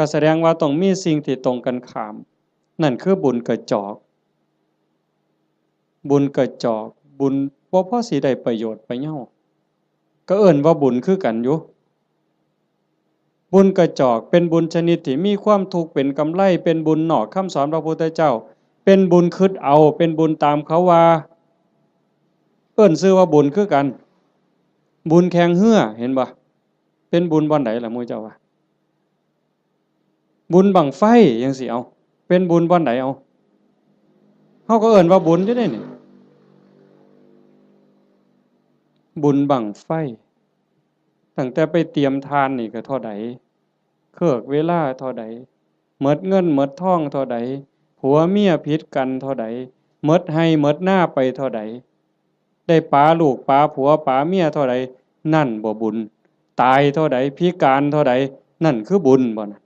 ก็แสดงว่าต้องมีสิ่งที่ตรงกันข้ามนั่นคือบุญกระจอกบุญกระจอกบุญบ่พอสิได้ประโยชน์ไปเหย้าก็เอิ้นว่าบุญคือกันอยู่บุญกระจอกเป็นบุญชนิดที่มีความทุกข์เป็นกำไรเป็นบุญนอกคำสอนพระพุทธเจ้าเป็นบุญคิดเอาเป็นบุญตามเขาว่าเอิ้นชื่อว่าบุญคือกันบุญแข่งเหือเห็นบ่เป็นบุญบ่อนใดล่ะหมู่เจ้าว่าบุญบั้งไฟจังซี่เอาเป็นบุญบ่อนใดเอาเฮาก็เอิ้นว่าบุญอยู่เด้นี่บุญบั้งไฟตั้งแต่ไปเตรียมทานนี่ก็เท่าใดเครือกเวลาเท่าใดหมดเงินหมดทองเท่าใดผัวเมียผิดกันเท่าใดหมดให้หมดหน้าไปเท่าใดได้ปาลูกปาผัวปาเมียเท่าใดนั่นบ่บุญตายเท่าใดพิการเท่าใดนั่นคือบุญบ่นะ